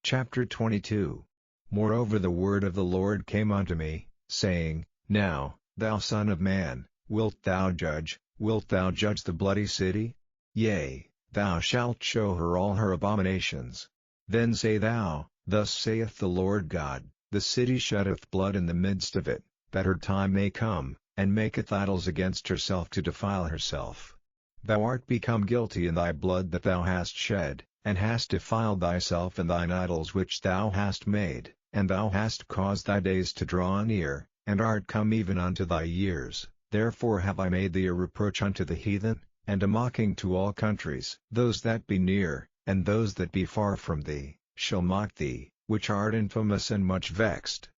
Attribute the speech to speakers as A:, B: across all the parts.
A: Chapter 22. Moreover the word of the Lord came unto me, saying, Now, thou son of man, wilt thou judge the bloody city? Yea, thou shalt show her all her abominations. Then say thou, Thus saith the Lord God, the city sheddeth blood in the midst of it, that her time may come, and maketh idols against herself to defile herself. Thou art become guilty in thy blood that thou hast shed, and hast defiled thyself in thine idols which thou hast made, and thou hast caused thy days to draw near, and art come even unto thy years. Therefore have I made thee a reproach unto the heathen, and a mocking to all countries. Those that be near, and those that be far from thee, shall mock thee, which art infamous and much vexed.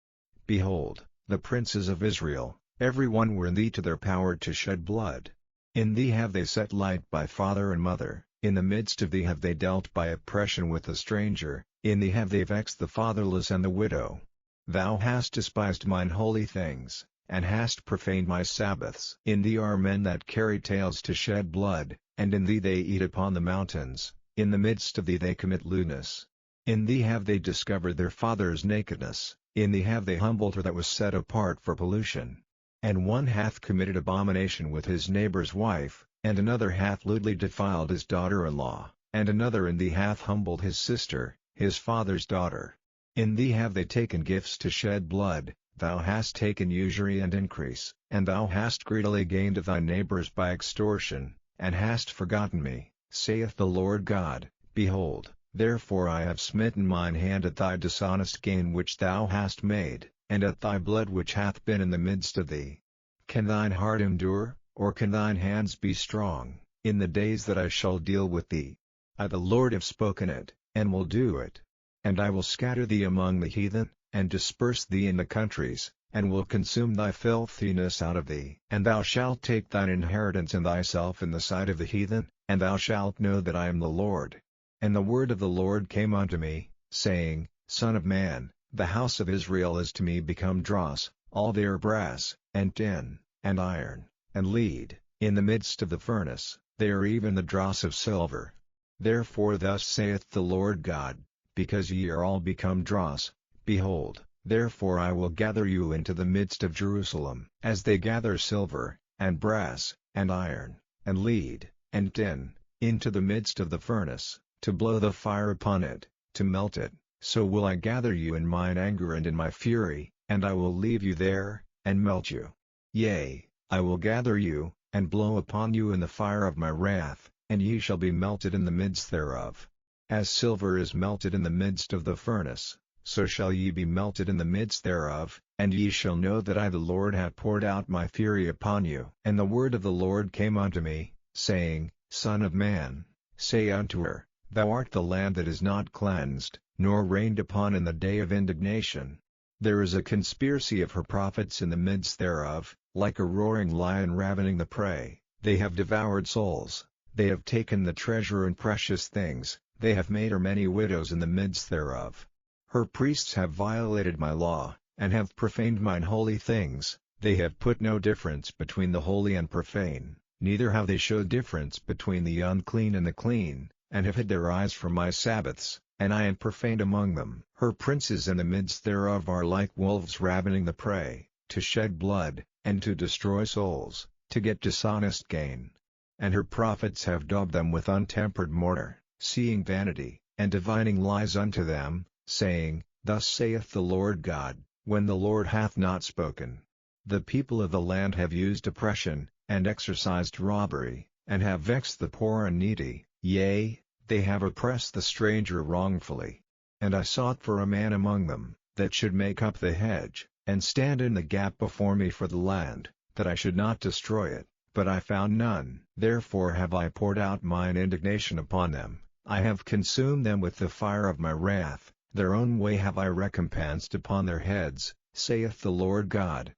A: Behold, the princes of Israel, every one were in thee to their power to shed blood. In thee have they set light by father and mother, in the midst of thee have they dealt by oppression with the stranger, in thee have they vexed the fatherless and the widow. Thou hast despised mine holy things, and hast profaned my Sabbaths. In thee are men that carry tales to shed blood, and in thee they eat upon the mountains, in the midst of thee they commit lewdness. In thee have they discovered their father's nakedness, in thee have they humbled her that was set apart for pollution. And one hath committed abomination with his neighbor's wife, and another hath lewdly defiled his daughter-in-law, and another in thee hath humbled his sister, his father's daughter. In thee have they taken gifts to shed blood, thou hast taken usury and increase, and thou hast greedily gained of thy neighbors by extortion, and hast forgotten me, saith the Lord God. Behold, therefore I have smitten mine hand at thy dishonest gain which thou hast made, and at thy blood which hath been in the midst of thee. Can thine heart endure, or can thine hands be strong, in the days that I shall deal with thee? I the Lord have spoken it, and will do it. And I will scatter thee among the heathen, and disperse thee in the countries, and will consume thy filthiness out of thee. And thou shalt take thine inheritance in thyself in the sight of the heathen, and thou shalt know that I am the Lord. And the word of the Lord came unto me, saying, Son of man, the house of Israel is to me become dross, all their brass, and tin, and iron, and lead, in the midst of the furnace, they are even the dross of silver. Therefore thus saith the Lord God, because ye are all become dross, behold, therefore I will gather you into the midst of Jerusalem, as they gather silver, and brass, and iron, and lead, and tin, into the midst of the furnace, to blow the fire upon it, to melt it. So will I gather you in mine anger and in my fury, and I will leave you there, and melt you. Yea, I will gather you, and blow upon you in the fire of my wrath, and ye shall be melted in the midst thereof. As silver is melted in the midst of the furnace, so shall ye be melted in the midst thereof, and ye shall know that I the Lord have poured out my fury upon you. And the word of the Lord came unto me, saying, Son of man, say unto her, Thou art the land that is not cleansed, nor rained upon in the day of indignation. There is a conspiracy of her prophets in the midst thereof, like a roaring lion ravening the prey. They have devoured souls, they have taken the treasure and precious things, they have made her many widows in the midst thereof. Her priests have violated my law, and have profaned mine holy things. They have put no difference between the holy and profane, neither have they showed difference between the unclean and the clean, and have hid their eyes from my Sabbaths, and I am profaned among them. Her princes in the midst thereof are like wolves ravening the prey, to shed blood, and to destroy souls, to get dishonest gain. And her prophets have daubed them with untempered mortar, seeing vanity, and divining lies unto them, saying, Thus saith the Lord God, when the Lord hath not spoken. The people of the land have used oppression, and exercised robbery, and have vexed the poor and needy, yea, they have oppressed the stranger wrongfully. And I sought for a man among them, that should make up the hedge, and stand in the gap before me for the land, that I should not destroy it, but I found none. Therefore have I poured out mine indignation upon them, I have consumed them with the fire of my wrath, their own way have I recompensed upon their heads, saith the Lord God.